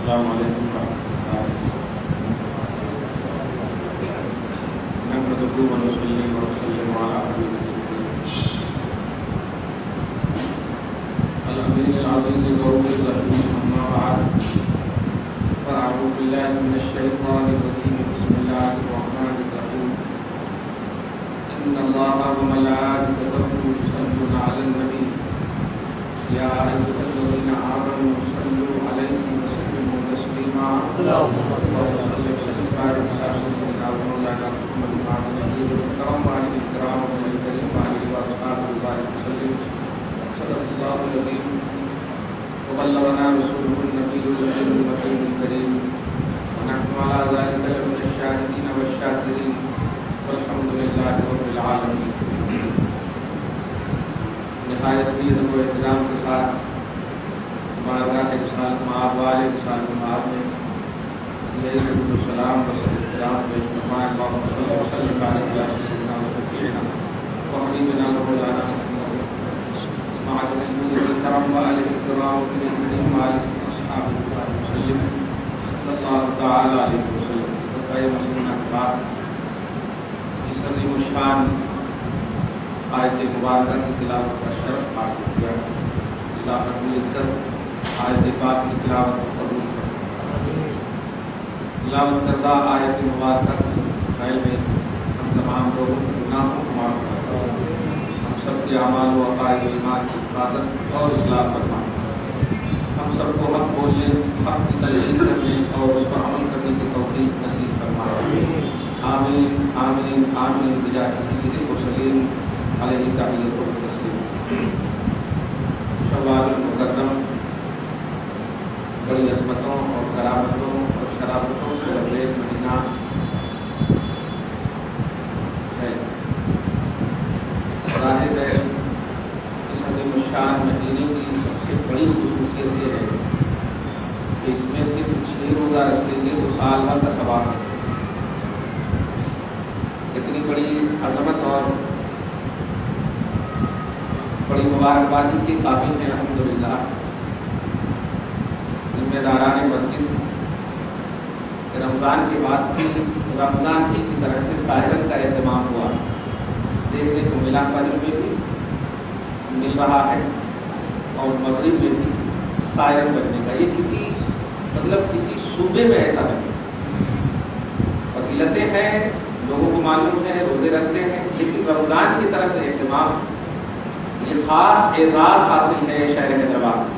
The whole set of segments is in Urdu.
السلام علیکم ورحمۃ اللہ نحمدہ و نصلی ونسلم علی الامین العزیز الرؤوف الرحیم اما بعد فاعوذ باللہ من الشیطان الرجیم بسم اللہ الرحمن الرحیم ان اللہ وملائکتہ یصلون علی النبی یا ایھا الذین آمنوا صلوا علیہ وسلموا تسلیما اللهم صل وسلم وبارک علی سیدنا مولانا محمد وعلى آلہ الکرام وعلى الکرام والکریم وعلى واصحابہ وبارک وسلم صدق اللہ العظیم وبلغنا رسوله النبی الامین المکین الکریم ونحن على ذلك لمن الشاہدین والشاکرین والحمد للہ رب العالمین۔ نہایت ہی ادب و احترام کے ساتھ بارگاہ رسالت مآب والے رسالت مآب میں یہ درود و سلام و احترام پیش فرمائے اللہم صلی وسلم علی سیدنا و شفیعنا و حبیبنا مولانا معاذ الکرم و آلہ الکرام و کریم آلہ اصحاب وسلم صلی اللہ تعالی علیہ وسلم۔ خطبہ مسنونہ کے بعد اس عظیم الشان آیت مبارکہ کی تلاوت کا شرف حاصل کیا۔ اللہ رب العزت آیت پاک کی تلاوت کو قبول فرمائے۔ تلاوت کردہ آیت مبارکہ کے خیال میں ہم تمام لوگوں کے گناہوں کو معاف فرمائے، ہم سب کے اعمال و عقائد و ایمان کی حفاظت اور اصلاح فرمائے، ہم سب کو حق بولنے، حق کی تلقین کرنے اور اس پر عمل کرنے کی توفیق نصیب فرمائے۔ آمین آمین آمین بجاہ سید المرسلین علیہ تحیۃ و تسلیم۔ شوال المکرم بڑی عظمتوں اور کرامتوں اور شرافتوں سے لبریز مہینہ ہے۔ ظاہر ہے اس عظیم الشان مہینے کی سب سے بڑی خصوصیت یہ ہے کہ اس میں صرف 6 روزہ رکھیں گے تو سال بھر کا ثواب ہے۔ اتنی بڑی عظمت اور بڑی مبارکبادی کے قابل ہیں الحمدللہ ذمہ داران مسجد۔ رمضان کے بعد بھی رمضان ہی کی طرح سے ساحرن کا اہتمام ہوا، دیکھنے کو ملا، فجر میں بھی مل رہا ہے اور مغرب میں بھی ساحرن بننے کا۔ یہ کسی صوبے میں ایسا نہیں، فضیلتیں ہیں، لوگوں کو معلوم ہے، روزے رکھتے ہیں، لیکن رمضان کی طرح سے اہتمام، یہ خاص اعزاز حاصل ہے شہر حیدرآباد۔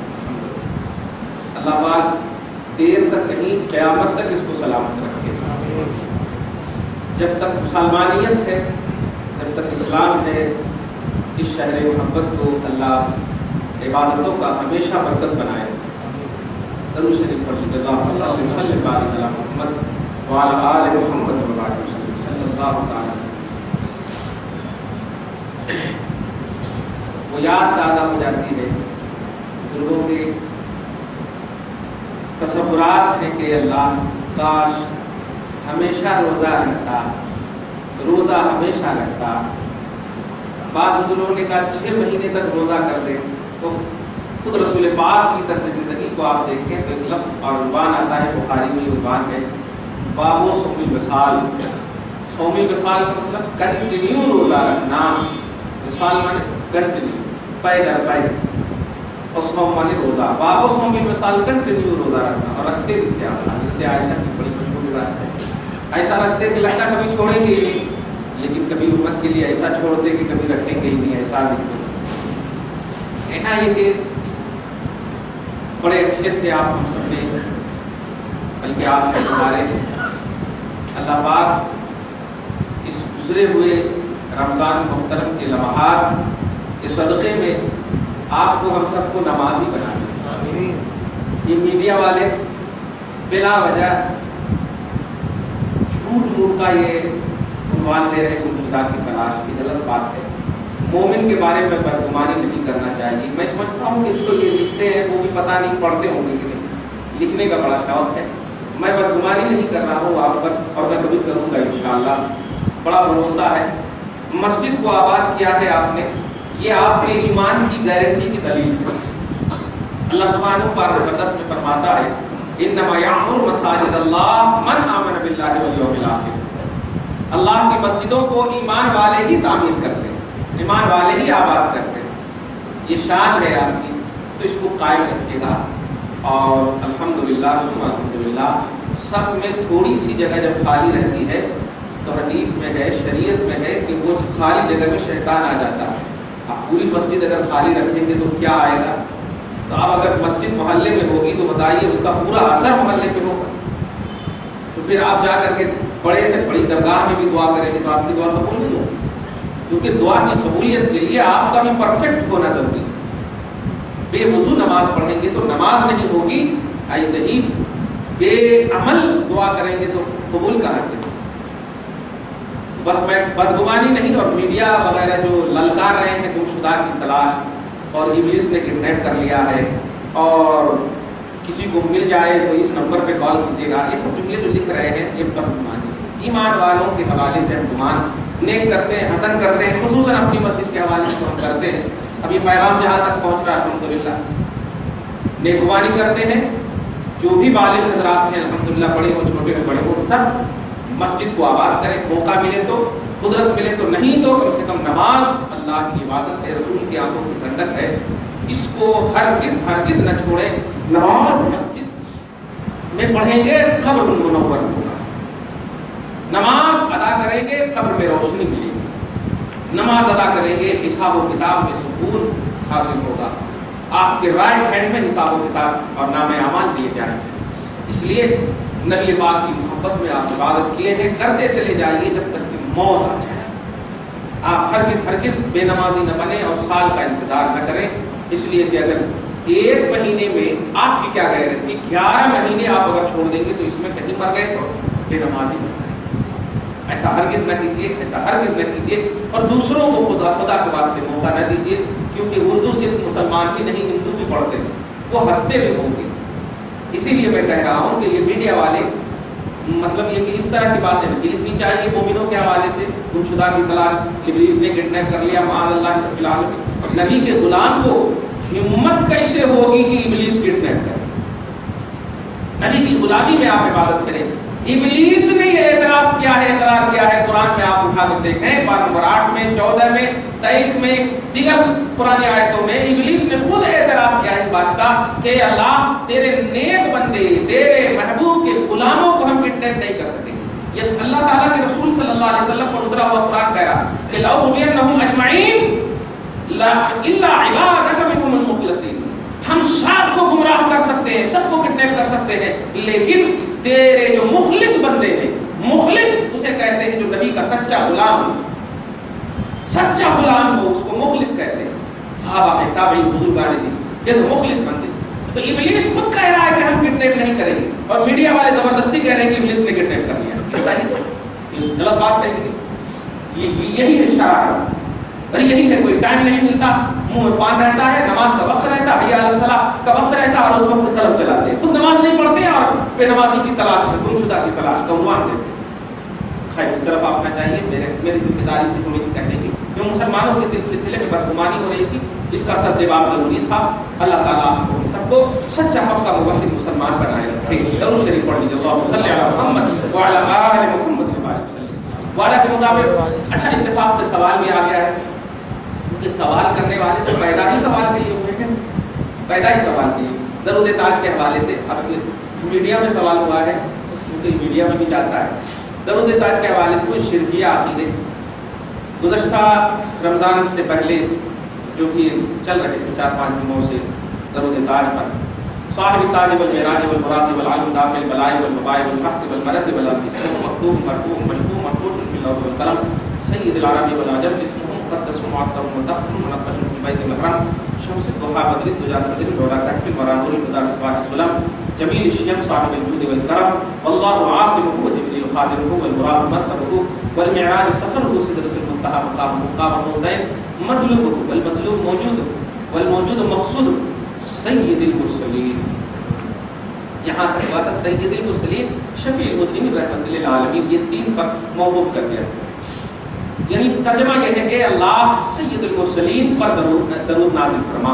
اللہ پاک دیر تک نہیں، قیامت تک اس کو سلامت رکھے۔ جب تک مسلمانیت ہے، جب تک اسلام ہے، اس شہر محبت کو اللہ عبادتوں کا ہمیشہ مرکز بنائے۔ درود شریف پڑھ لیجیے، اللہم صل وسلم علی محمد وعلی آل محمد وبارک وسلم صلی اللہ تعالی۔ وہ یاد تازہ ہو جاتی ہے، بزرگوں کے تصورات ہیں کہ اللہ کاش ہمیشہ روزہ رہتا، روزہ ہمیشہ رہتا۔ بعض بزرگوں نے کہا 6 مہینے تک روزہ کر دیں، تو خود رسول پاک کی طرز زندگی کو آپ دیکھیں تو ایک لفظ اور عنوان آتا ہے، بخاری میں عنوان ہے باب صوم الوصال۔ صوم الوصال کا مطلب کنٹینیو روزہ رکھنا، وصال مانے کنٹینیو، پے در پے، اور صوم مانے روزہ۔ باب صوم الوصال، کنٹینیو روزہ رکھنا، اور رکھتے بھی کیا؟ حضرت عائشہ کی بڑی مشہور بات ہے، ایسا رکھتے کہ لگتا کبھی چھوڑیں گے ہی نہیں، لیکن کبھی امت کے لیے ایسا چھوڑتے کہ کبھی رکھیں گے ہی نہیں، ایسا لکھتے۔ کہنا یہ کہ بڑے اچھے سے آپ ہم سب نے، بلکہ آپ کے ہمارے، اللہ پاک اس گزرے ہوئے رمضان محترم کے لمحات کے صدقے میں آپ کو ہم سب کو نمازی بنا دیں۔ یہ میڈیا والے بلا وجہ جھوٹ موٹ کا یہ عنوان دے رہے گمشدہ کی تلاش، یہ غلط بات ہے۔ مومن کے بارے میں بدگمانی نہیں کرنا چاہیے۔ میں سمجھتا ہوں کہ جو یہ لکھتے ہیں وہ بھی پتہ نہیں پڑھتے ہوں گے کہ نہیں، لکھنے کا بڑا شوق ہے۔ میں بدگمانی نہیں کر رہا ہوں آپ پر، اور میں کبھی کروں گا انشاءاللہ، بڑا بھروسہ ہے۔ مسجد کو آباد کیا ہے آپ نے، یہ آپ کے ایمان کی گارنٹی کی دلیل ہے۔ اللہ سبحانہ و تعالیٰ میں فرماتا ہے انما یعمر مساجد اللہ من آمن باللہ والیوم الآخر، اللہ کی مسجدوں کو ایمان والے ہی تعمیر کرتے ہیں، ایمان والے ہی آباد کرتے ہیں، یہ شان ہے آپ کی، تو اس کو قائم رکھیے گا۔ اور الحمدللہ ثم الحمدللہ صف میں تھوڑی سی جگہ جب خالی رہتی ہے تو حدیث میں ہے، شریعت میں ہے کہ وہ خالی جگہ میں شیطان آ جاتا ہے۔ آپ پوری مسجد اگر خالی رکھیں گے تو کیا آئے گا؟ تو اب اگر مسجد محلے میں ہوگی تو بتائیے اس کا پورا اثر محلے پہ ہوگا، تو پھر آپ جا کر کے بڑے سے بڑی درگاہ میں بھی دعا کریں گے تو آپ کی دعا قبول نہیں ہوگی، کیونکہ دعا کی قبولیت کے لیے آپ کا بھی پرفیکٹ ہونا ضروری ہے۔ بے وضو نماز پڑھیں گے تو نماز نہیں ہوگی، ایسے ہی بے عمل دعا کریں گے تو قبول کہاں سے؟ بس میں بدگمانی نہیں، اور میڈیا وغیرہ جو للکار رہے ہیں گمشدہ کی تلاش اور ابلیس نے کڈنیپ کر لیا ہے اور کسی کو مل جائے تو اس نمبر پہ کال کیجیے گا، یہ سب جملے جو لکھ رہے ہیں یہ بدگمانی، ایمان والوں کے حوالے سے ہم گمان نیک کرتے ہیں، حسن کرتے ہیں، خصوصاً اپنی مسجد کے حوالے سے ہم کرتے ہیں۔ اب یہ پیغام جہاں تک پہنچ رہا ہے الحمدللہ، نیک گمانی کرتے ہیں، جو بھی بالغ حضرات ہیں الحمدللہ، بڑے ہو چھوٹے ہو بڑے ہو، سب مسجد کو آباد کریں، موقع ملے تو، قدرت ملے تو، نہیں تو کم سے کم نماز اللہ کی عبادت ہے، رسول کی آنکھوں کی ٹھنڈک ہے، اس کو ہرگز نہ چھوڑیں۔ نماز مسجد میں پڑھیں گے قبر منور ہوگا، نماز ادا کریں گے قبر میں روشنی ملے گی، نماز ادا کریں گے حساب و کتاب میں سکون حاصل ہوگا، آپ کے رائٹ ہینڈ میں حساب و کتاب اور نام اعمال دیے جائیں گے۔ اس لیے نبی پاک کی محبت میں آپ عبادت کیے ہیں، کرتے چلے جائیے جب تک کہ موت آ جائے۔ آپ ہرگز بے نمازی نہ بنیں اور سال کا انتظار نہ کریں، اس لیے کہ اگر ایک مہینے میں آپ کی کیا گارنٹی، 11 مہینے آپ اگر چھوڑ دیں گے تو اس میں کہیں مر گئے تو بے نمازی بن گئے۔ ایسا ہرگز نہ کیجیے، ایسا ہرگز نہ کیجیے، اور دوسروں کو خدا کے واسطے موقع نہ دیجیے، کیونکہ اردو صرف مسلمان ہی نہیں ہندو بھی پڑھتے ہیں، وہ ہنستے بھی ہوں گے۔ اسی لیے میں کہہ رہا ہوں کہ یہ میڈیا والے مطلب یہ کہ اس طرح کی باتیں نہیں لکھنی چاہیے مومنوں کے حوالے سے، گمشدہ کی تلاش، ابلیس نے کڈنیپ کر لیا، معاذ اللہ رب العالمین۔ نبی کے غلام کو ہمت کیسے ہوگی کہ ابلیس کڈنیپ کرے؟ نبی کی غلامی میں آپ عبادت کریں۔ ابلیس نے یہ اعتراف کیا ہے، اقرار کیا ہے، قرآن میں آپ اٹھا کر دیکھیں، باب نمبر 8 میں، 14 میں، 23 میں، دیگر پرانی آیتوں میں ابلیس نے خود اعتراف کیا ہے اس بات کا کہ اللہ تیرے نیک بندے، تیرے محبوب کے غلاموں کو ہم کڈنیپ نہیں کر سکیں گے۔ یہ اللہ تعالیٰ کے رسول صلی اللہ علیہ وسلم پر اترا ہوا قرآن کہہ رہا کہ لَأُغْوِيَنَّهُمْ أَجْمَعِينَ إِلَّا عِبَادَكَ مِنْهُمُ الْمُخْلَصِينَ۔ ہم سب کو گمراہ کر سکتے ہیں، سب کو کڈنیپ کر سکتے ہیں، لیکن تیرے جو مخلص بندے ہیں، مخلص اسے کہتے ہیں جو نبی کا سچا غلام ہو، سچا غلام ہو اس کو مخلص کہتے ہیں۔ صحابہ میں تابعین بزرگان دین یہ تو مخلص بندے۔ تو ابلیس خود کہہ رہا ہے کہ ہم کڈنیپ نہیں کریں گے، اور میڈیا والے زبردستی کہہ رہے ہیں کہ ابلیس نے کڈنیپ کر لیا۔ بتائیے تو یہ غلط بات ہے کہ نہیں؟ یہی ہے شرارت، اور یہی ہے کوئی ٹائم نہیں ملتا، منہ میں پان رہتا ہے، نماز کا وقت رہتا ہے، حی علی الصلاۃ کا وقت رہتا ہے، اور اس وقت قلم چلاتے ہیں، خود نماز نہیں پڑھتے ہیں اور بے نمازی کی تلاش میں، گمشدہ کی تلاش کا عنوان دیتے ہیں۔ خیر اس طرف آنا چاہیے، میری ذمہ داری تھی تھوڑی سی کہنے کی، جو مسلمانوں کے سلسلے میں بدگمانی ہو رہی تھی، اس کا سدباب ضروری تھا۔ اللہ تعالیٰ ہم سب کو سچا پکا موحد مسلمان بنائے رکھے۔ درود شریف پڑھ لیجیے، اللہم صلی علی محمد وعلی آل محمد وعلیٰ کے مطابق۔ اچھا اتفاق سے سوال بھی آ گیا ہے، کہ سوال کرنے والے تو پیدا ہی سوال کے لیے ہوئے ہیں، پیدا ہی سوال کے لیے۔ درود تاج کے حوالے سے اب میڈیا میں سوال ہوا ہے، کیونکہ میڈیا میں بھی جاتا ہے۔ درود تاج کے حوالے سے کوئی شرکیہ عقیدے گزشتہ رمضان سے پہلے جو بھی چل رہے تھے 4-5 دنوں سے درود تاج پر، صاحب التاج والمعراج والبراق والعلم دافع البلاء والوباء والقحط والمرض والامن، اسمه مكتوب مرفوع مشفوع منقوش في اللوح والقلم، سید العرب والعجم، جسمه مقدس معطر مطهر منقش في البيت الحرام، شمس الضحى بدر الدجى صدر الورى كهف الورى نور الهدى مصباح السلم، جميل الشيم صاحب الجود والكرم، والله عاصمه وجبريل خادمه والبراق مركبه، والمعراج سفره سدرة المنتهى مقامه قاب قوسين، مطلوبه والمطلوب موجود والموجود مقصود سید المرسلین۔ یہاں تک بات ہے سید المرسلین شفیع المذنبین رحمت للعالمین، یہ 3 پر موقوف کر دیا، یعنی ترجمہ یہ ہے کہ اللہ سید المرسلین پر درود نازل فرما،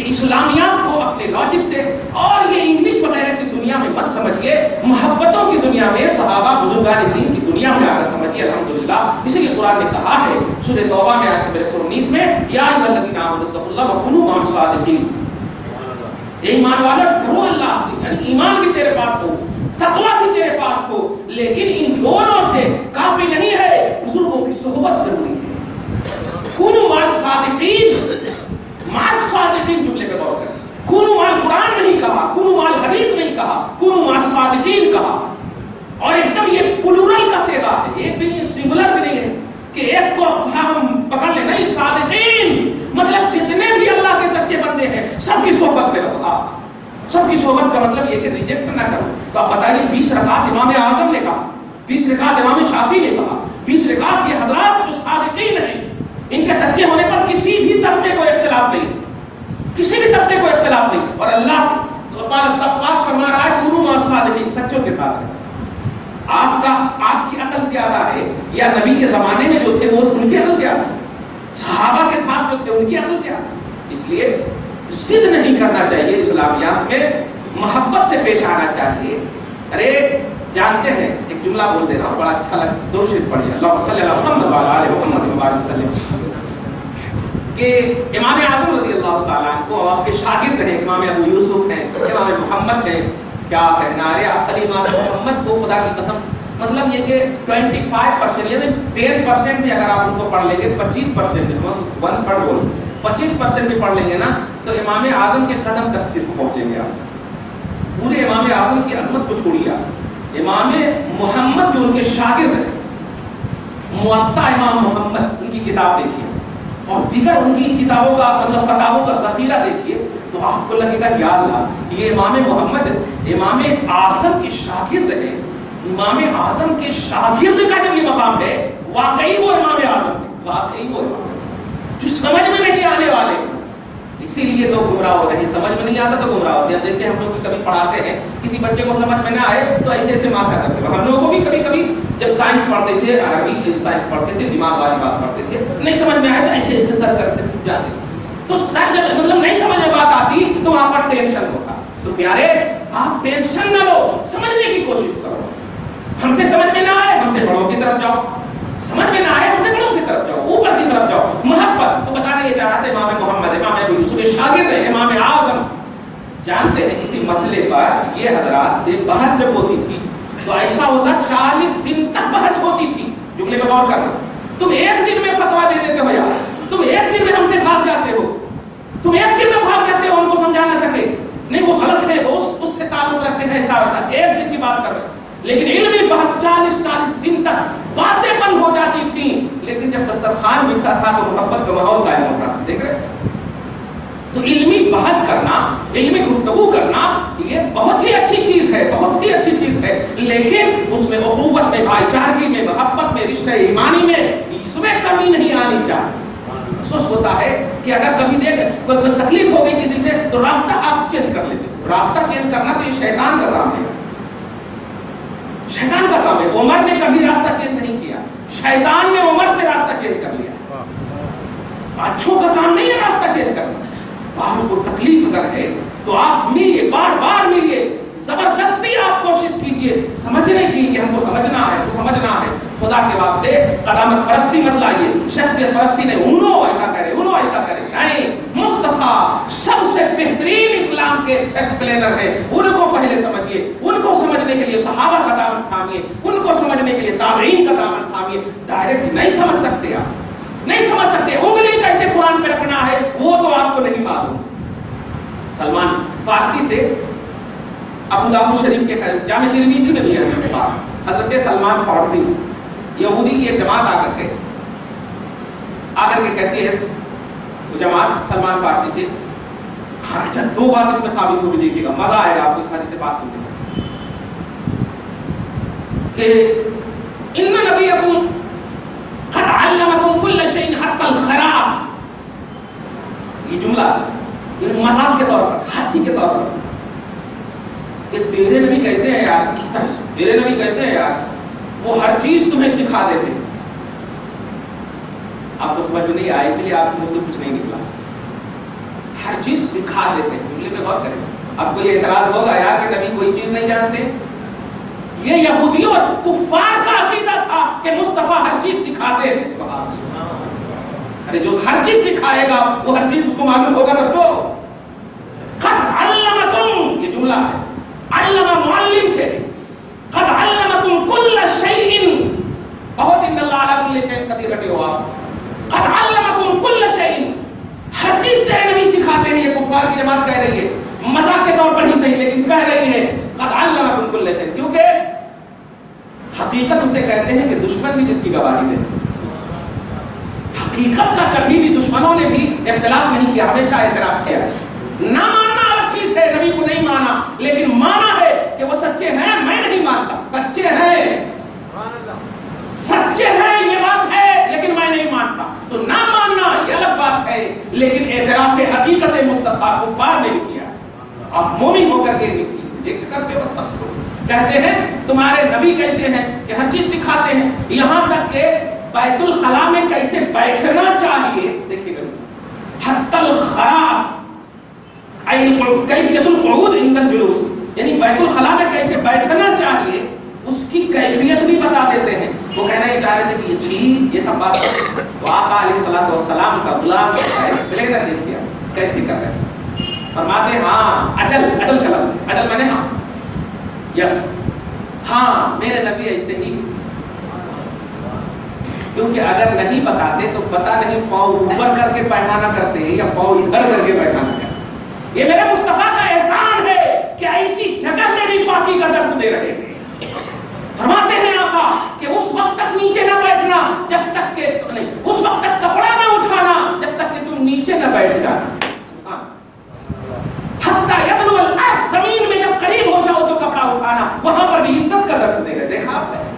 کہ اسلامیات کو اپنے لاجک سے اور یہ انگلش وغیرہ کی دنیا میں مت سمجھیے، محبتوں کی دنیا میں، صحابہ بزرگان دین کی دنیا میں آ کر سمجھیے الحمدللہ۔ اسی لیے قرآن نے کہا ہے سورہ توبہ میں آیت نمبر 119 میں، یا ایھا الذین آمنوا اتقوا اللہ وکونوا مع الصادقین، اے ایمان والو ڈرو اللہ سے، یعنی ایمان بھی تیرے پاس ہو، تقویٰ بھی تیرے پاس ہو، لیکن ان دونوں سے کافی نہیں ہے، بزرگوں کی صحبت ضروری ہے۔ کونوا مع الصادقین، مع الصادقین جملے پہ غور کریں، کونوا مع القرآن نہیں کہا، کونوا مع الحدیث نہیں کہا، کونوا مع الصادقین کہا، اور ایک دم یہ پلورل کا صیغہ ہے، ایک بھی نہیں، سنگولر بھی نہیں ہے کہ ایک کو ہم پکڑ لیں، نہیں، صادقین مطلب جتنے بھی اللہ کے سچے بندے ہیں سب کی صحبت میں رہو آپ۔ سب کی صحبت کا مطلب یہ کہ ریجیکٹ نہ کرو۔ تو آپ بتائیے 20 رکعت امام اعظم نے کہا، 20 رکعت امام شافعی نے کہا، 20 رکعت یہ حضرات جو صادقین ہیں ان کے سچے ہونے پر کسی بھی طبقے کو اختلاف نہیں، کسی بھی طبقے کو اختلاف نہیں، اور اللہ پاک فرما رہا ہے کونوا مع الصادقین، سچوں کے ساتھ رہیں۔ آپ کی عقل زیادہ ہے یا نبی کے زمانے میں جو تھے وہ ان کی عقل زیادہ ہے، صحابہ کے ساتھ جو تھے ان کی عقل زیادہ ہے۔ اس لیے ضد نہیں کرنا چاہیے، اسلامیات میں محبت سے پیش آنا چاہیے۔ ارے جانتے ہیں، ایک جملہ بول دے رہا ہوں، بڑا اچھا لگا، دو شعر پڑھیے، اللہم صلی علی محمد وعلی آل محمد وبارک وسلم، کہ امام اعظم رضی اللہ تعالیٰ عنہ کو آپ کے شاگرد ہیں، امام ابو یوسف ہیں، امام محمد ہیں، کیا کہنا ہے خلیفہ محمد کو، خدا کی قسم مطلب یہ کہ 25% یعنی 10% بھی اگر آپ ان کو پڑھ لیں گے، 25% بھی ہم 1 پڑھ بولیں 25% بھی پڑھ لیں گے نا تو امام اعظم کے قدم تک صرف پہنچیں گے آپ۔ پورے امام اعظم کی عظمت کو چھوڑیے آپ، امام محمد جو ان کے شاگرد ہیں، موطا امام محمد ان کی کتاب دیکھیے اور دیگر ان کی کتابوں کا مطلب فتاووں کا ذخیرہ دیکھیے تو آپ کو لگے گا یا اللہ، یہ امام محمد امام اعظم کے شاگرد ہیں، امام اعظم کے شاگرد کا جب یہ مقام ہے، واقعی وہ امام اعظم ہے، واقعی وہ امام ہے جو سمجھ میں نہیں آنے والے۔ اسی لیے لوگ گمراہ ہو رہے ہیں، سمجھ میں نہیں آتا تو گمراہ ہوتے ہیں۔ جیسے ہم لوگ بھی کبھی پڑھاتے ہیں، کسی بچے کو سمجھ میں نہ آئے تو ایسے ایسے ماتھا کرتے ہیں۔ ہم لوگوں کو بھی کبھی کبھی جب سائنس پڑھتے تھے، عربی سائنس پڑھتے تھے، دماغ والی بات پڑھتے تھے، نہیں سمجھ میں آئے تو ایسے ایسے سر کرتے جاتے، تو سر جب مطلب نہیں سمجھ میں بات آتی تو وہاں پر ٹینشن ہوتا۔ تو پیارے آپ ٹینشن نہ لو، سمجھنے کی کوشش کرو۔ ہم سے سمجھ میں نہ آئے ہم سے بڑوں کی طرف جاؤ، سمجھ میں نہ آئے ہم سے بڑوں کی طرف جاؤ، اوپر کی طرف جاؤ۔ محبت تو بتانے یہ جا رہا تھا، امام محمد امام ابو یوسف شاگرد ہیں امام اعظم، جانتے ہیں کسی مسئلے پر یہ حضرات سے بحث جب ہوتی تھی تو ایسا ہوتا 40 دن تک بحث ہوتی تھی۔ جملے پہ غور کرنا، تم ایک دن میں فتویٰ دے دیتے ہو یار، تم ایک دن میں ہم سے بھاگ جاتے ہو، تم ایک دن میں بھاگ جاتے ہو، ہم کو سمجھا نہ سکے، نہیں وہ غلط ہے، وہ اس سے تعلق رکھتے ہیں، ایسا ویسا، ایک دن کی بات کر رہے ہیں۔ لیکن علمی بحث 40 دن تک باتیں بند ہو جاتی تھیں، لیکن جب دسترخوان بچتا تھا تو محبت کا ماحول قائم ہوتا تھا۔ دیکھ رہے تو علمی بحث کرنا، علمی گفتگو کرنا یہ بہت ہی اچھی چیز ہے، بہت ہی اچھی چیز ہے، لیکن اس میں اخوت میں، بھائی چارگی میں، محبت میں، رشتہ ایمانی میں اس میں کمی نہیں آنی چاہیے۔ افسوس ہوتا ہے کہ اگر کبھی کوئی تکلیف ہو گئی کسی سے تو راستہ آپ چینج کر لیتے ہو۔ راستہ چینج کرنا تو یہ شیطان کا کام ہے، شیطان کا کام ہے۔ عمر نے کبھی راستہ چینج نہیں کیا، شیطان نے عمر سے راستہ چینج کر لیا۔ اچھوں کا کام نہیں ہے راستہ چینج کرنا۔ آپ کو تکلیف اگر ہے تو آپ ملیے، بار بار ملیے، زبردستی آپ کوشش کیجئے سمجھنے کی کہ ہم کو سمجھنا ہے، وہ سمجھنا ہے۔ خدا کے واسطے قدامت پرستی مت لائیے، شخصیت پرستی نہیں، انہوں ایسا کرے، انہوں ایسا کرے، نہیں، مصطفیٰ سب سے بہترین اسلام کے ایکسپلینر ہیں، ان کو پہلے سمجھیے، ان کو سمجھنے کے لیے صحابہ کا دامن تھامیے، ان کو سمجھنے کے لیے تابعین کا دامن تھامیے۔ ڈائریکٹ نہیں سمجھ سکتے، آپ نہیں سمجھ سکتے، انگلی کیسے قرآن پہ رکھنا ہے وہ تو آپ کو نہیں معلوم۔ سلمان فارسی سے ابو داؤد شریف کے جامع ترمذی میں بھی ہے اس بات، حضرت سلمان فارسی یہودی کی ایک جماعت آ کر کے کہتی ہے، وہ جماعت سلمان فارسی سے، ہاں اچھا 2 بات اس میں ثابت ہوگی، دیکھیے گا مزہ آئے گا آپ کو اس حدیث سے بات سننے میں، کہ ان نبیکم قد علمکم کل شیء حتی الخراء، یہ جملہ یہ مذاق کے طور پر، ہنسی کے طور پر، کہ تیرے نبی کیسے ہیں یار، اس طرح سے تیرے نبی کیسے ہیں یار، وہ ہر چیز تمہیں سکھا دیتے۔ آپ کو سمجھ میں نہیں آیا اس لیے آپ کے منہ سے کچھ نہیں نکلا۔ ہر چیز سکھا دیتے ہیں. جملے پہ غور کریں. اب کوئی اعتراض ہوگا یار کہ نبی کوئی چیز نہیں جانتے. یہ یہودیوں اور کفار کا عقیدہ تھا کہ مصطفیٰ ہر چیز سکھاتے ہیں. ارے جو ہر چیز سکھائے گا وہ ہر چیز اس کو معلوم ہوگا تب تو. قد علمکم، یہ جملہ ہے علم معلم سے، قد علمکم کل شیء، بہت ان اللہ علی کل شیء قدیر رٹے ہوا، قد علمکم کل شیء، ہر چیز تیرے نبی سکھاتے ہیں. یہ کفار کی جماعت کہہ رہی ہے، مذاق کے طور پر ہی صحیح لیکن کہہ رہی ہے قد علمکم کل شیء، کیونکہ حقیقت اسے کہتے ہیں کہ دشمن بھی جس کی گواہی دے. حقیقت کا کبھی بھی دشمنوں نے بھی اختلاف نہیں کیا، ہمیشہ اعتراف کیا. نہ ماننا الگ چیز ہے، نبی کو نہیں مانا، لیکن مانا ہے کہ وہ سچے ہیں. میں نہیں مانتا، سچے ہیں، سچے ہیں یہ بات ہے، لیکن میں نہیں مانتا. تو نہ ماننا یہ الگ بات ہے، لیکن اعتراف حقیقت مصطفیٰ کفار نے بھی کیا. آپ مومن ہو کر کے ریجیکٹ کرتے ہو، کہتے ہیں تمہارے نبی کیسے ہیں کہ ہر چیز سکھاتے ہیں، یہاں تک کہ بیت الخلا میں کیسے بیٹھنا چاہیے. دیکھیے گا حتی الخلا کیفیت القعود عند الجلوس، یعنی بیت الخلا میں کیسے بیٹھنا چاہیے اس کی کیفیت بھی بتا دیتے ہیں. وہ کہنا یہ چاہ رہے تھے کہ یہ چھی یہ سب بات. تو آقا علیہ الصلوۃ والسلام کا غلام ایکسپلینر دیکھیے کیسے کر رہے ہیں. فرماتے ہیں ہاں اجل، اجل کا لفظ اجل میں نے ہاں یس ہاں میرے نبی ایسے ہی. کیونکہ اگر نہیں بتاتے تو پتہ نہیں پاؤں اوپر کر کے پیخانہ کرتے ہیں یا پاؤں ادھر کر کے پیخانہ کرتے ہیں. یہ میرے مصطفیٰ کا احسان ہے کہ ایسی جگہ میں بھی پاکی کا درس دے رہے ہیں. فرماتے ہیں آقا کہ اس وقت تک نیچے نہ بیٹھنا جب تک کہ نہیں، اس وقت تک کپڑا نہ اٹھانا جب تک کہ تم نیچے نہ بیٹھ جانا. حتی یبلغ الارض، زمین میں جب قریب ہو جاؤ تو کپڑا اٹھانا. وہاں پر بھی عزت کا درس دے رہے. دیکھا آپ نے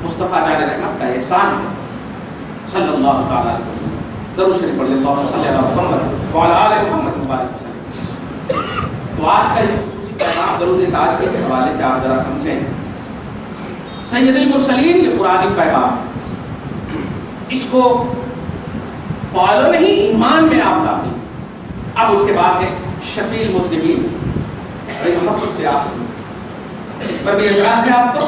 مصطفیٰ جان رحمت کا احسان ہے صلی اللہ تعالی علیہ وسلم. درود شریف پڑھ لیں اللہم صلی علی محمد وعلی آل محمد مبارک وسلم. تو آج کا یہ خصوصی پیغام درود تاج کے حوالے سے آپ ذرا سمجھیں. سید المرسلین یہ قرآن پیغام، اس کو فالو نہیں ایمان میں آپ داخل. اب اس کے بعد ہے شفیع المذنبین. بڑی محبت سے آپ سنیں، اس پر بھی اعتراض ہے آپ کو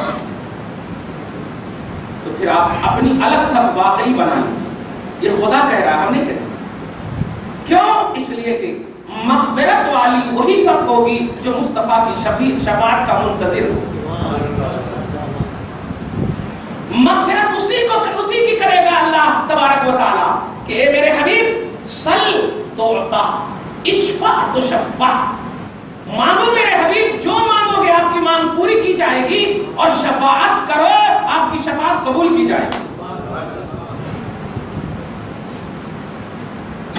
تو پھر آپ اپنی الگ صف واقعی بنا لیجیے. یہ خدا کہہ رہا ہے، ہم نہیں کہتے. کیوں؟ اس لیے کہ مغفرت والی وہی صف ہوگی جو مصطفیٰ کی شفاعت کا منتظر ہو. مغفرت اسی کی کرے گا اللہ تبارک و تعالی کہ اے میرے حبیب سل تعطا اشفع تشفع، مانگو میرے حبیب، جو مانگو گے آپ کی مانگ پوری کی جائے گی، اور شفاعت کرو آپ کی شفاعت قبول کی جائے گی.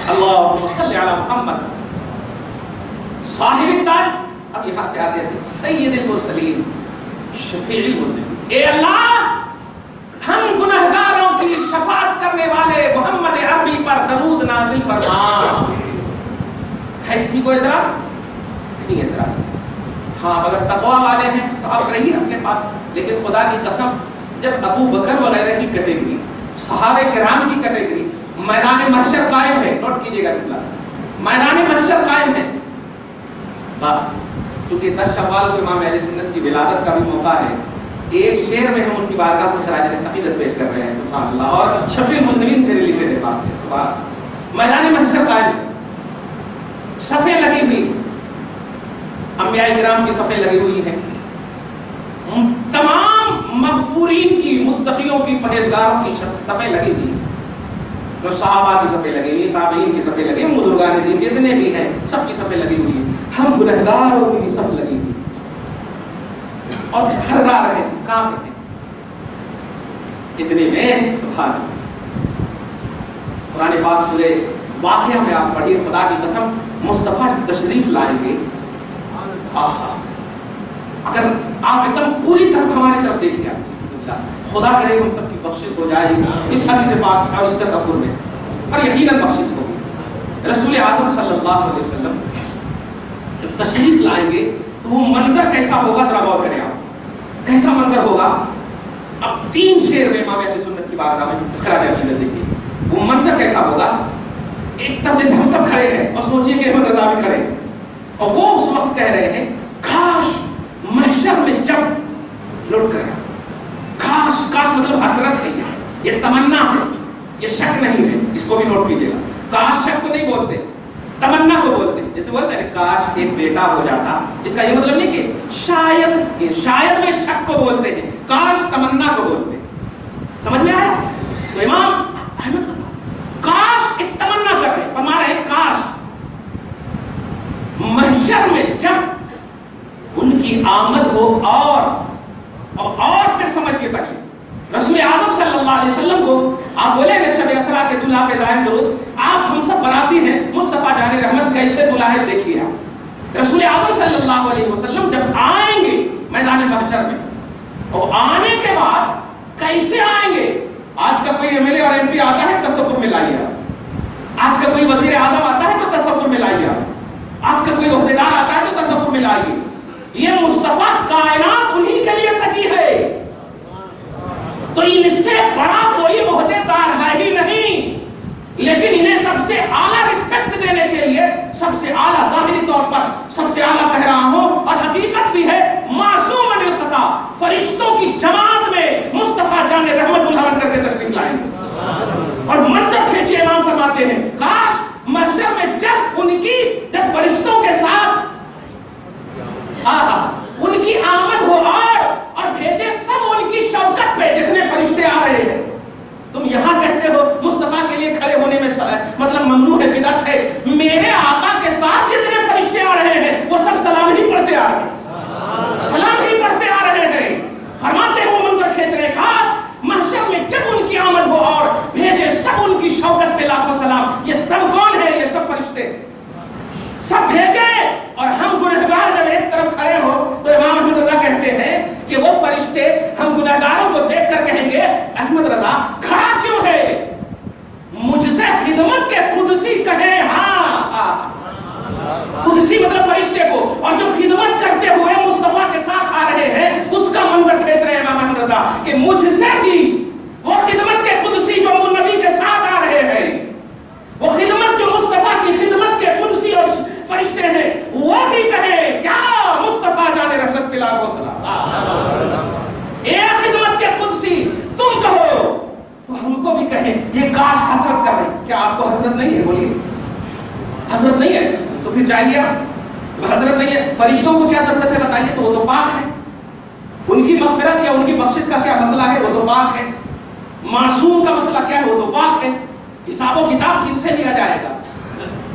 اللہم صلی علی محمد صاحب التاج. اب یہاں سے آتے ہیں سید المرسلین شفیع المذنبین. اے اللہ ہم گنہگاروں کی شفاعت کرنے والے محمد عربی پر درود نازل فرما. ہے کسی کو اعتراض؟ نہیں اعتراض. ہاں اگر تقوی والے ہیں تو آپ رہیے اپنے پاس، لیکن خدا کی قسم جب ابو بکر وغیرہ کی کیٹیگری، صحابہ کرام کی کیٹیگری میدان محشر قائم ہے، نوٹ کیجئے گا میدان محشر قائم ہے. کیونکہ 10 شوال کو امام اہل سنت کی ولادت کا بھی موقع ہے، ایک شعر میں ہم ان کی بارگاہ میں خراج عقیدت پیش کر رہے ہیں. سبحان اللہ. اور شفیع المذنبین سے ریلیٹڈ ہے بات ہے. سبحان. میدان محشر قائم ہے، صفیں لگی ہوئی، انبیاء کرام کی صفیں لگی ہوئی ہیں، تمام مغفورین کی، متقیوں کی، پرہیزگاروں کی صفیں لگی ہوئی ہیں. صحابہ کی صفیں لگی ہوئی، تابعین کی صفیں لگی ہوئی، بزرگان دین جتنے بھی ہیں سب کی صفیں لگی ہوئی ہیں. ہم گنہگاروں کی بھی صف لگی ہوئی اور تھرا رہے، کام رہے. اتنے میں سبحان اللہ قرآن پاک سورہ واقعہ میں آپ پڑھیے، خدا کی قسم مصطفیٰ تشریف لائیں گے. آہا اگر آپ ایک دم پوری طرف ہماری طرف دیکھیے، خدا کرے ہم سب کی بخشش ہو جائے اس حدیث پاک اور اس تصور میں، اور یقیناً بخشش ہوگی. رسول اعظم صلی اللہ علیہ وسلم جب تشریف لائیں گے تو وہ منظر کیسا ہوگا ذرا غور کریں آپ. کیسا منظر ہوگا؟ اب 3 شعر میں امام اہل سنت کی بارگاہ میں خراج عقیدت دیکھیے. وہ منظر کیسا ہوگا؟ ایک طرف جیسے ہم سب کھڑے ہیں اور سوچیے کہ احمد رضا بھی کھڑے ہیں اور وہ اس وقت کہہ رہے ہیں کاش محشر میں جب لٹ کر کاش مطلب حسرت نہیں ہے، یہ تمنا ہے، یہ شک نہیں ہے، اس کو بھی نوٹ کیجیے گا. کاش شک کو نہیں بولتے، تمنا کو بولتے ہیں. جیسے بولتے ہیں کاش ایک بیٹا ہو جاتا، اس کا یہ مطلب نہیں کہ شاید میں شک کو بولتے ہیں، کاش تمنا کو بولتے ہیں. سمجھ میں آیا؟ تو امام احمد رضا کاش ایک تمنا کر رہے ہیں، فرما رہے ہیں کاش محشر میں جب ان کی آمد ہو اور پھر سمجھیے پہلے رسول اعظم صلی اللہ علیہ وسلم کو آپ بولیں گے شب اسرا کے دلہا پہ دائم درود. آپ ہم سب براتی ہیں، مصطفیٰ جان رحمت کیسے دلہا ہے دیکھیے آپ. رسول اعظم صلی اللہ علیہ وسلم جب آئیں گے میدان محشر میں اور آنے کے بعد کیسے آئیں گے؟ آج کا کوئی ایم ایل اے اور ایم پی آتا ہے تصور میں لائیے آپ. آج کا کوئی وزیر اعظم آتا ہے تو تصور میں لائیے آپ. آج کا کوئی عہدیدار آتا ہے تو تصور میں لائیے. یہ مصطفیٰ کائنات انہی کے لیے سجی ہے، تو ان سے بڑا کوئی عہدیدار ہے ہی نہیں. لیکن انہیں سب سے اعلیٰ رسپیکٹ دینے کے لیے سب سے اعلیٰ ظاہری طور پر سب سے اعلیٰ کہہ رہا ہوں، اور حقیقت بھی ہے معصوم عن الخطا فرشتوں کی جماعت میں مصطفیٰ جان رحمت اللہ بن کر کے تشریف لائیں گے. اور منظر کھینچے امام فرماتے ہیں کاش محشر میں جب فرشتوں کے ساتھ ان کی آمد ہو اور بھیجے سب ان کی شوکت پہ جتنے فرشتے آ رہے ہیں. تم یہاں کہتے ہو مصطفیٰ کے لیے کھڑے ہونے میں مطلب ممنوع ہے، بدعت ہے. میرے آقا کے ساتھ جتنے فرشتے آ رہے ہیں وہ سب سلام ہی پڑھتے آ رہے ہیں، سلام ہی پڑھتے آ رہے ہیں. فرماتے ہیں وہ منظر کھینچ رہے کاش محشر میں جب ان کی آمد ہو اور بھیجے سب ان کی شوکت پہ لاکھوں سلام. یہ سب کون ہے؟ یہ سب فرشتے سب بھیجے. اور ہم گنہگار جب ایک طرف کھڑے ہو تو امام احمد رضا کہتے ہیں کہ وہ فرشتے ہم گنہگاروں کو دیکھ کر کہیں گے احمد رضا کھڑا کیوں ہے؟ مجھ سے خدمت کے قدسی کہیں. ہاں قدسی مطلب فرشتے کو، اور جو خدمت کرتے ہوئے مصطفیٰ کے ساتھ آ رہے ہیں اس کا منظر کھینچ رہے ہیں امام احمد رضا کہ مجھ سے بھی وہ خدمت کے قدسی جو نبی کے ساتھ آ رہے ہیں، وہ خدمت جو مصطفیٰ کی خدمت کے قدسی اور فرشتے ہیں، وہ بھی کہیں کیا مصطفیٰ جان رحمت پلا کو سلام. اے خدمت کے قدسی تم کہو تو ہم کو بھی کہیں یہ کاش حسرت کر رہے. کیا آپ کو حسرت نہیں ہے؟ بولیے حسرت نہیں ہے تو پھر چاہیے حسرت نہیں ہے. فرشتوں کو کیا ضرورت ہے بتائیے؟ تو وہ تو پاک ہے. ان کی مغفرت یا ان کی بخشش کا کیا مسئلہ ہے؟ وہ تو پاک ہے. معصوم کا مسئلہ کیا ہے؟ وہ تو پاک ہے. حساب و کتاب کن سے لیا جائے گا؟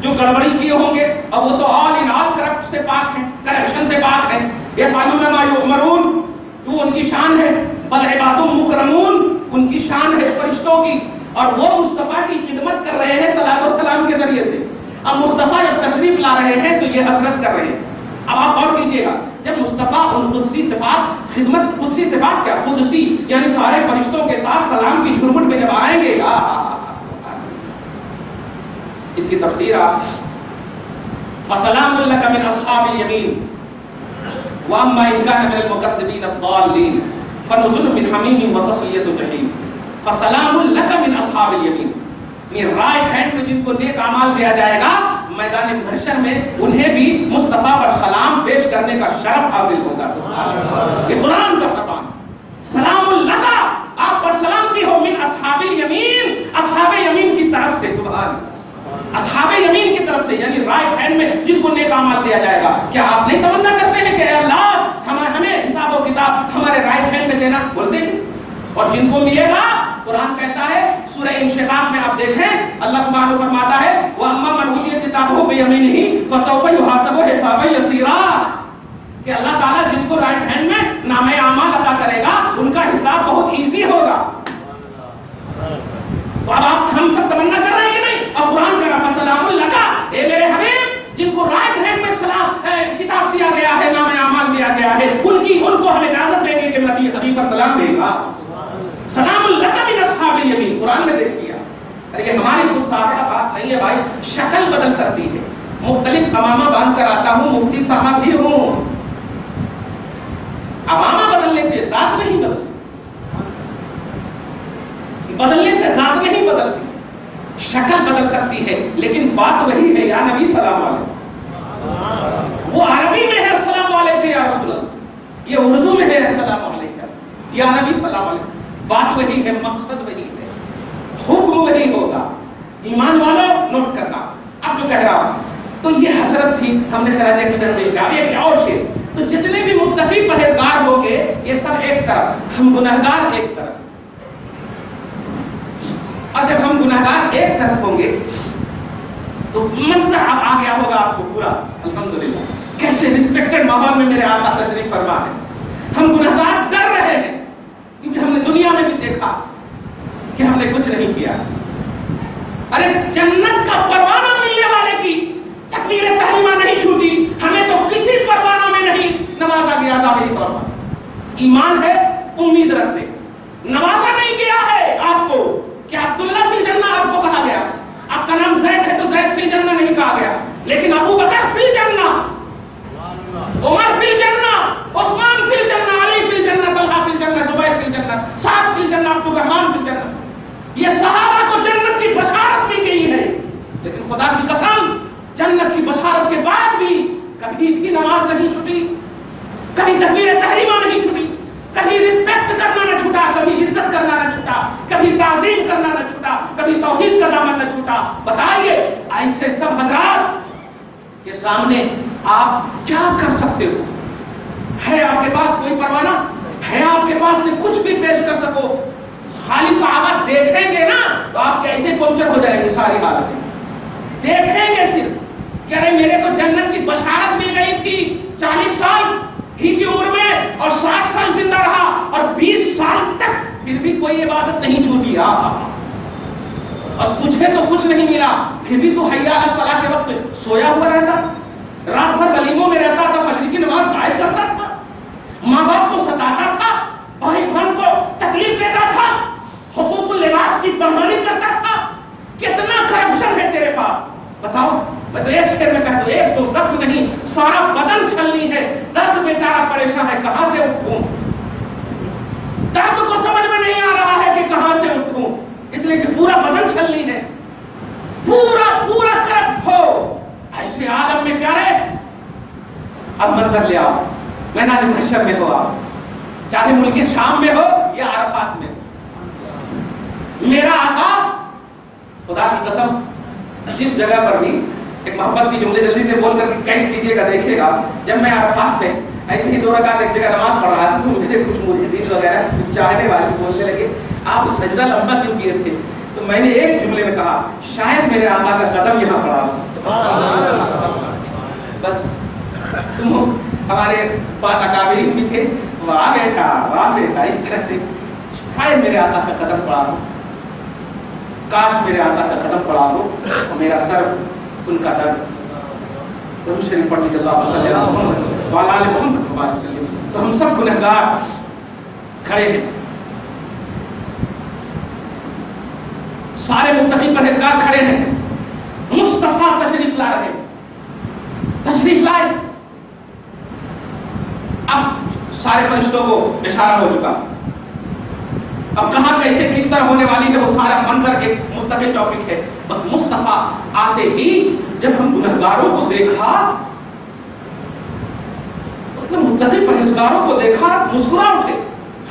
جو گڑبڑی کیے ہوں گے، اب وہ تو آل ان آل کرپٹ سے پاک ہیں، کرپشن سے پاک ہیں. یفعلون ما یؤمرون وہ ان کی شان ہے. بل عباد مکرمون ان کی شان ہے فرشتوں کی، اور وہ مصطفیٰ کی خدمت کر رہے ہیں صلاۃ و سلام کے ذریعے سے. اب مصطفیٰ جب تشریف لا رہے ہیں تو یہ حسرت کر رہے ہیں. اب آپ غور کیجئے گا جب مصطفیٰ ان قدسی صفات خدمت قدسی صفات کیا قدسی یعنی سارے فرشتوں کے ساتھ سلام کی جھرمٹ میں جب آئیں گے، اس کی تفسیر آپ فسلام لک من اصحاب الیمین واما ان کان من المکذبین الضالین فنزل من حمیم وتصلیۃ جحیم. فسلام لک من اصحاب الیمین یعنی رائٹ ہینڈ میں جن کو نیک اعمال دیا جائے گا میدان محشر میں انہیں بھی مصطفیٰ پر سلام پیش کرنے کا شرف حاصل ہوگا. یہ قرآن کا فرمان. سلام لک آپ پر سلامتی ہو من اصحاب الیمین اصحاب یمین کی طرف سے. سبحان اصحاب یمین کی طرف سے یعنی رائٹ ہینڈ میں جن کو نیک اعمال دیا جائے گا. کیا آپ نہیں تمنا کرتے ہیں کہ اے اللہ ہمیں حساب و کتاب ہمارے رائٹ ہینڈ میں دینا؟ بولتے ہیں. اور جن کو ملے گا قرآن کہتا ہے سورہ انشقاق میں آپ دیکھیں اللہ سبحانہ فرماتا ہے وَأَمَّا مَنْ أُوتِيَ كِتَابَهُ بِيَمِينِهِ فَسَوْفَ يُحَاسَبُ حِسَابًا يَسِيرًا کہ اللہ تعالیٰ جن کو رائٹ ہینڈ میں نامہ اعمال عطا کرے گا ان کا حساب بہت ایزی ہوگا. تو اب آپ ہم سب تمنا کر رہے ہیں کہ نہیں؟ اب قرآن کہہ رہا فسلام لک اے میرے حبیب جن کو رائٹ ہینڈ میں سلام کتاب دیا گیا ہے نامہ اعمال دیا گیا ہے ان کو ہم اجازت دیں گے کہ نبی حبیب پر سلام دے گا. سلام لک من اصحاب الیمین قرآن میں دیکھیے. ارے یہ ہماری خود سادہ بات نہیں ہے بھائی. شکل بدل سکتی ہے. مختلف امامہ باندھ کر آتا ہوں مفتی صاحب بھی ہوں. امامہ بدلنے سے ذات نہیں بدلتی، بدلنے سے ذات نہیں بدلتی. شکل بدل سکتی ہے لیکن بات وہی ہے، یا نبی سلام علیکم۔ وہ عربی میں ہے السلام علیکم یا رسول اللہ، یہ اردو میں ہے السلام علیکم یا نبی سلام علیکم، بات وہی ہے، مقصد وہی ہے، حکم وہی ہوگا۔ ایمان والوں نوٹ کرنا اب جو کہہ رہا ہوں، تو یہ حسرت تھی، ہم نے خراج عقیدت پیش کیا۔ ایک اور شعر، تو جتنے بھی متقی پرہیزگار ہوں گے یہ سب ایک طرف، ہم گنہگار ایک طرف، اور جب ہم گنہگار ایک طرف ہوں گے تو منظر اب آ گیا ہوگا آپ کو پورا، الحمدللہ کیسے رسپیکٹڈ ماحول میں میرے آقا تشریف فرما ہے۔ ہم گنہگار ڈر رہے ہیں کیونکہ ہم نے دنیا میں بھی دیکھا کہ ہم نے کچھ نہیں کیا۔ ارے جنت کا پروانہ ملنے والے کی تکبیر تحریمہ نہیں چھوٹی، ہمیں تو کسی پروانہ میں نہیں نوازا گیا ظاہری طور پر۔ ایمان ہے، امید رکھتے، نوازا نہیں گیا ہے آپ کو کہ عبداللہ فی الجنہ آپ کو کہا گیا، آپ کا نام زید ہے تو زید فی الجنہ نہیں کہا گیا، لیکن ابو بکر فی الجنہ، عمر فی الجنہ، عثمان فی الجنہ، علی فی الجنہ، طلحہ فی الجنہ، زبیر فی الجنہ، سعد فی الجنہ، عبد الرحمن فی الجنہ۔ یہ صحابہ کو جنت کی بشارت مل گئی ہے، لیکن خدا کی قسم جنت کی بشارت کے بعد بھی کبھی بھی نماز نہیں چھٹی، کبھی تکبیر تحریمہ نہیں چھٹی، کبھی رسپیکٹ کرنا نہ چھوٹا، کبھی عزت کرنا نہ چھوٹا، کبھی تعظیم کرنا نہ چھوٹا، کبھی توحید کا دامن نہ چھوٹا۔ بتائیے ایسے سب حضرات کے سامنے آپ کیا کر سکتے ہو؟ ہے آپ کے پاس کوئی پروانہ؟ ہے آپ کے پاس کہ کچھ بھی پیش کر سکو؟ خالی صحابہ دیکھیں گے نا تو آپ کے ایسے پنچر ہو جائیں گے ساری حالتیں، دیکھیں گے صرف کہ ارے میرے کو جنت کی بشارت مل گئی تھی، 40 سال ہی کی عمر میں اور 60 سال زندہ رہا اور 20 سال تک پھر بھی کوئی عبادت نہیں چھوٹی، اور تجھے تو کچھ نہیں ملا پھر بھی تو حی علی الصلاۃ کے وقت سویا ہوا رہتا تھا، رات بھر ولیموں میں رہتا تھا، فجر کی نماز غائب کرتا تھا، ماں باپ کو ستاتا تھا، بھائی بہن کو تکلیف دیتا تھا، حقوق العباد کی بےمانی کرتا تھا۔ کتنا کرپشن ہے تیرے پاس بتاؤ؟ میں تو ایک شعر میں کہہ دوں، ایک تو زخم نہیں سارا بدن چھلنی ہے، درد بیچارہ پریشان ہے کہاں سے اٹھوں، درد کو سمجھ میں نہیں آ رہا ہے کہ کہاں سے اٹھوں، اس لیے کہ پورا بدن چھلنی ہے، پورا کرپ ہو۔ ایسے عالم میں پیارے اب منظر لے آؤ، میدان محشر میں ہو آپ، چاہے ملک شام میں ہو یا عرفات میں، میرا آقا خدا کی قسم جس جگہ پر بھی ایک محبت کی جملے جلدی سے بول کر کے کیچ کیجئے گا، دیکھے گا جب میں عرفات میں ایسے ہی 2 رکعت ایک جگہ نماز پڑھ رہا تھا تو میرے کچھ مجاہدین وغیرہ کچھ چاہنے والے بولنے لگے آپ سجدہ لمبا کیوں کیے تھے؟ تو میں نے ایک جملے میں کہا شاید میرے آقا کا قدم یہاں پڑا، بس تم ہمارے پاس اکابرین بھی تھے، واہ بیٹا اس طرح سے شاید میرے آقا کا قدم پڑا ہو، کاش میرے آقا کا قدم پڑا ہو اور میرا سر ان کا درد۔ درود شریف پڑھ لیجیے، اللہم صلی علی محمد وعلی آل محمد وبارک وسلم۔ تو ہم سب گنہگار کھڑے ہیں، سارے متقی پرہیزگار کھڑے ہیں، مصطفیٰ تشریف لا رہے ہیں، تشریف لائے۔ اب سارے فرشتوں کو اشارہ ہو چکا، اب کہاں کیسے کس طرح ہونے والی ہے وہ سارا منظر ایک مستقل ٹاپک ہے۔ بس مصطفیٰ آتے ہی جب ہم گنہگاروں کو دیکھا، متقی پرہیزگاروں کو دیکھا مسکرا اٹھے،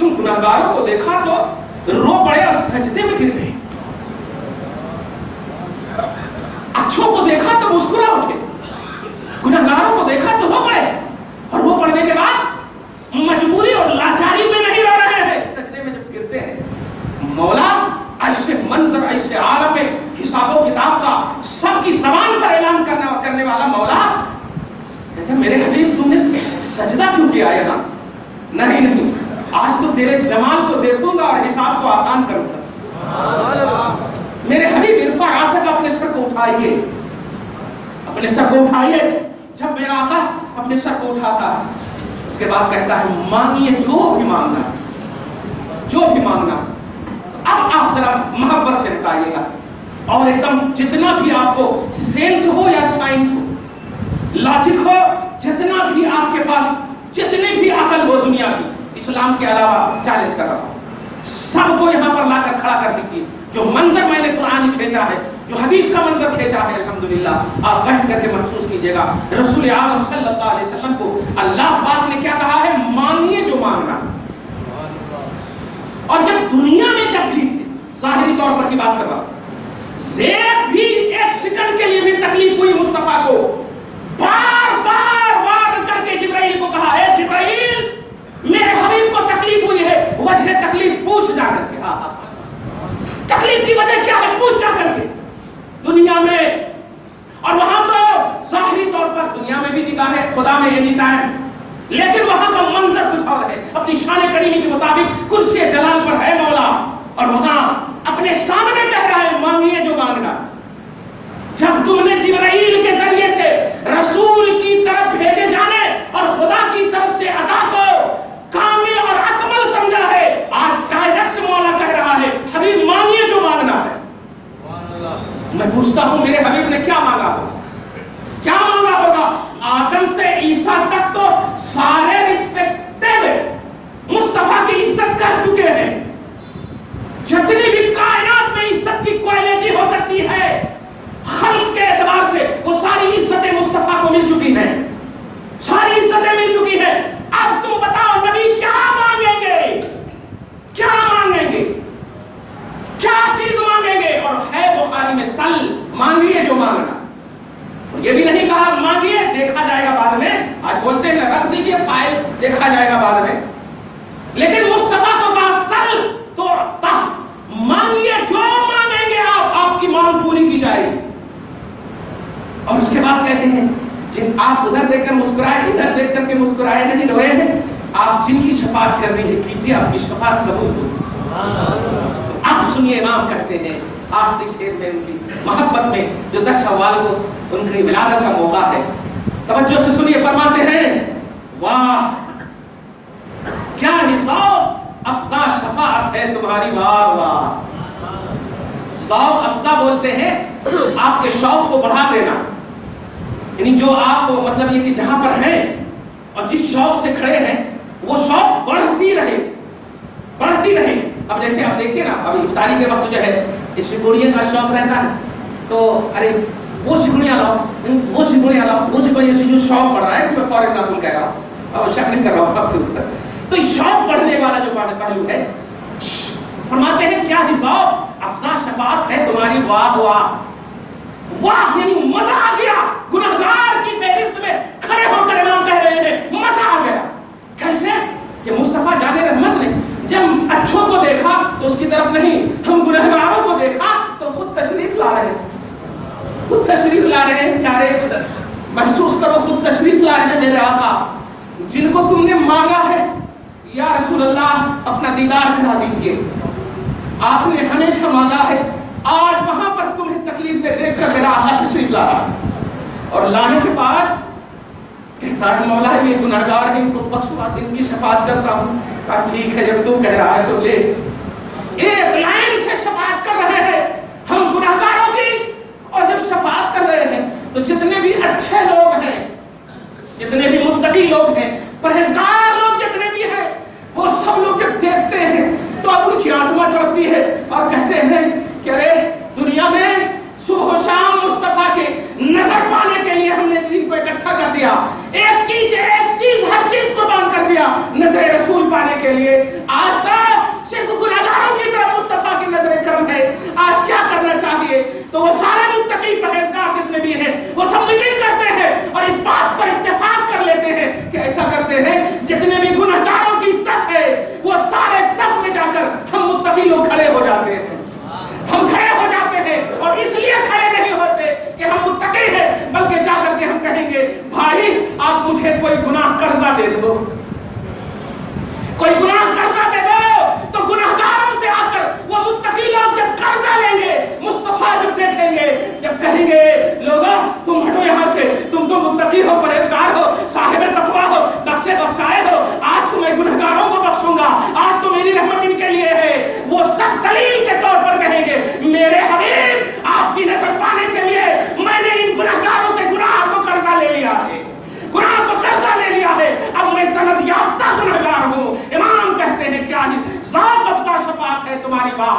ہم گنہگاروں کو دیکھا تو رو پڑے اور سجدے میں گر گئے، اچھوں کو دیکھا تو مسکرا اٹھے، گنہگاروں کو دیکھا تو رو پڑے، اور رو پڑنے کے بعد مجبوری اور لاچاری میں نہیں رو رہے ہیں، سجدے میں جب گرتے ہیں مولا ایسے منظر ایسے عالم میں حساب و کتاب کا سب کی زبان پر اعلان کرنے والا مولا کہتے ہیں میرے حبیب تم نے سجدہ کیوں کیا یہاں؟ نہیں آج تو تیرے جمال کو دیکھوں گا اور حساب کو آسان کروں گا۔ میرے حبیب ارفع راسک، اپنے سر کو اٹھائیے، اپنے سر کو اٹھائیے۔ جب میرا آقا اپنے سر کو اٹھاتا ہے اس کے بعد کہتا ہے مانگیے جو بھی مانگنا، جو بھی مانگنا۔ اب آپ ذرا محبت سے بتائیے گا اور ایک دم جتنا بھی آپ کو سینس ہو یا سائنس ہو، لاجک ہو، جتنا بھی آپ کے پاس جتنی بھی عقل ہو دنیا کی اسلام کے علاوہ چیلنج کر رہا ہوں، سب کو یہاں پر لا کر کھڑا کر دیجیے۔ جو منظر میں نے قرآن کھینچا ہے، جو حدیث کا منظر کھینچا ہے الحمدللہ آپ بیٹھ کر کے محسوس کیجئے گا. رسول اعظم صلی اللہ علیہ وسلم کو اللہ پاک نے کیا کہا ہے؟ مانگیے جو مانگنا. اور جب دنیا میں جب بھی تھے, ظاہری طور پر کی بات کر رہا ہوں, زیب بھی ایک سیکنڈ کے لیے بھی تکلیف ہوئی مصطفیٰ کو, بار بار وار کر کے جبرائیل کو کہا ہے جبرائیل میرے حبیب کو تکلیف ہوئی ہے, وجہ تکلیف پوچھ جا کر کے, تکلیف کی وجہ کیا ہے پوچھ جا کر کے دنیا میں. اور وہاں تو ظاہری طور پر دنیا میں بھی نگاہ ہے خدا میں اینی ٹائم, لیکن وہاں کا منظر کچھ اور ہے. اپنی شان کریمی کے مطابق کرسی جلال پر ہے مولا, اور وہاں اپنے سامنے کہہ رہا ہے مانگیے جو مانگنا. جب تم نے جبرائیل کے ذریعے سے رسول کی طرف بھیجے جانے اور خدا کی طرف سے عطا کو کامل اور اکمل سمجھا ہے, آج ڈائریکٹ مولا کہہ رہا ہے حبیب مانگیے جو مانگنا ہے. میں پوچھتا ہوں میرے حبیب نے کیا مانگا ہوگا, کیا مانگا ہوگا؟ آدم سے عیسیٰ تک تو سارے رسپیکٹڈ مصطفیٰ کی عزت کر چکے ہیں. جتنی بھی کائنات میں عزت کی کوالٹی ہو سکتی ہے خلق کے اعتبار سے وہ ساری عزتیں مصطفیٰ کو مل چکی ہیں, ساری عزتیں مل چکی ہیں. اب تم بتاؤ نبی کیا مانگیں گے, کیا مانگیں گے, کیا چیز مانگیں گے؟ اور ہے بخاری میں سل, مانگیے جو مانگنا. یہ بھی نہیں کہا مانگیے دیکھا جائے گا بعد میں, آج بولتے ہیں رکھ دیجئے فائل دیکھا جائے گا بعد میں, لیکن مصطفیٰ کو کہا سل تو مانگیے جو مانگیں گے آپ کی مانگ پوری کی جائے گی. اور اس کے بعد کہتے ہیں جن آپ ادھر دیکھ کر مسکرائے ادھر دیکھ کر کے مسکرائے نہیں روئے ہیں, آپ جن کی شفاعت کرنی ہے کیجیے آپ کی شفاعت قبول ہو. تو اب سنیے امام کہتے ہیں آخری شعر میں ان کی محبت میں جو 10 شوال کو ان کی ولادت کا موقع ہے, توجہ سے سنیے. فرماتے ہیں واہ کیا حساب افزا شفاعت ہے تمہاری, واہ واہ. شوق افزا بولتے ہیں آپ کے شوق کو بڑھا دینا, یعنی جو آپ مطلب یہ کہ جہاں پر ہیں اور جس شوق سے کھڑے ہیں وہ شوق بڑھتی رہے, بڑھتی رہے. اب جیسے آپ دیکھیے نا, اب افطاری کے وقت جو ہے اس سکوڑیے کا شوق رہتا ہے, تو ارے وہ سکوڑیاں لاؤ, وہ سکوڑیاں لاؤ, وہ سکوڑیاں سے جو شوق بڑھ رہا ہے, میں فار ایگزامپل کہہ رہا ہوں, اب شک نہیں کر رہا ہوں آپ کے اوپر, تو اس شوق بڑھنے والا جو پہلو ہے, فرماتے ہیں کیا حساب افزا شفاعت ہے تمہاری, واہ واہ واہ, یعنی مزہ آ گیا. گنہگار کی فہرست میں کھڑے ہو کر امام کہہ رہے ہیں مزہ آ گیا. کیسے کہ مصطفیٰ جان رحمت نے جب اچھوں کو دیکھا تو اس کی طرف نہیں, ہم گنہگاروں کو دیکھا تو خود تشریف لا رہے ہیں, خود تشریف لا رہے ہیں. پیارے محسوس کرو خود تشریف لا رہے ہیں میرے آقا جن کو تم نے مانگا ہے, یا رسول اللہ اپنا دیدار کرا دیجئے. آپ نے ہمیشہ مانگا ہے, آج وہاں پر تمہیں تکلیف میں دیکھ کر میرا آقا تشریف لا رہا ہے, اور لانے کے بعد کہتا ہے مولا یہ گنہگار ہیں ان کو بخشوا, ان کی شفاعت کرتا ہوں. کہا ٹھیک ہے جب تم کہہ رہا ہے تو لے. ایک لائن سے شفاعت کر رہے ہیں ہم گنہگاروں کی, اور جب شفاعت کر رہے ہیں تو جتنے بھی اچھے لوگ ہیں, جتنے بھی متقی لوگ ہیں, پرہیزگار لوگ جتنے بھی ہیں, وہ سب لوگ جب دیکھتے ہیں تو اب ان کی آتما تڑپتی ہے اور کہتے ہیں کہ ارے دنیا میں صبح و شام مصطفیٰ کے نظر پانے کے لیے ہم نے دین کو اکٹھا کر دیا, ایک چیز ہر چیز قربان کر دیا نظر رسول پانے کے لیے. آج تو صرف گنہگاروں کی طرف مصطفیٰ کی نظر کرم ہے. آج کیا کرنا چاہیے؟ تو وہ سارے متقی پرہیزگار جتنے بھی ہیں وہ سب میٹنگ کرتے ہیں اور اس بات پر اتفاق کر لیتے ہیں کہ ایسا کرتے ہیں جتنے بھی گنہگاروں کی صف ہے وہ سارے صف میں جا کر ہم متقی لوگ کھڑے ہو جاتے ہیں, ہم کھڑے ہو جاتے ہیں. اور اس لیے کھڑے نہیں ہوتے کہ ہم متقی ہیں, بلکہ جا کر کے ہم کہیں گے بھائی آپ مجھے کوئی گناہ قرضہ دے دو, کوئی گناہ قرضہ دے دو. تو گناہگاروں سے آ کر وہ متقی لوگ جب قرضہ لیں گے, مصطفیٰ جب دیکھیں گے, جب کہیں گے لوگوں تم ہٹو یہاں سے, تم تو متقی ہو, پرہیزگار ہو, صاحب تقویٰ ہو, بخشے بخشائے ہو, آج تو میں گنہگاروں کو بخشوں گا, آج تو میری رحمت ان کے لیے ہے. وہ سب دلیل کے طور پر کہیں گے میرے حبیب آپ کی نظر پانے کے لیے میں نے ان گنہگاروں سے گناہ کو قرضہ لے لیا ہے, گناہ کو قرضہ لے لیا ہے, اب میں سند یافتہ گنہگار ہوں. امام کہتے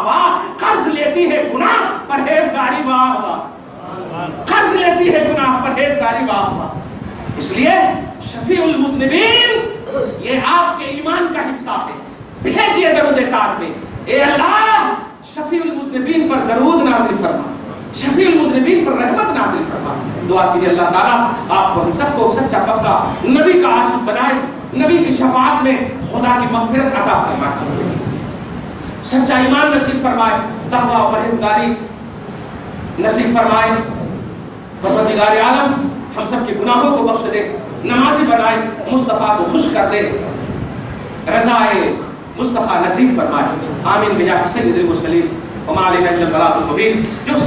واہ، قرض لیتی ہے گناہ پرہیزگاری واہ واہ، قرض لیتی ہے گناہ پرہیزگاری واہ واہ۔ اس لیے شفیع المذنبین یہ آپ کے ایمان کا حصہ ہے۔ بھیجیے درود طاہر میں، اے اللہ شفیع المذنبین پر درود نازل فرما، شفیع المذنبین پر رحمت نازل فرما۔ دعا کیجیے اللہ تعالیٰ آپ کو ہم سب کو سچا پکا نبی کا عاشق بنائے، نبی کی شفاعت میں خدا کی مغفرت عطا فرمائے، سچا ایمان نصیب فرمائے، تقویٰ و پرہیزگاری نصیب فرمائے۔ پروردگار عالم ہم سب کے گناہوں کو بخش دے، نمازی بنائے، مصطفیٰ کو خوش کر دے، رضائے مصطفیٰ نصیب فرمائے۔ آمین بجاہ سید المرسلین وما علینا الا البلاغ المبین۔ جو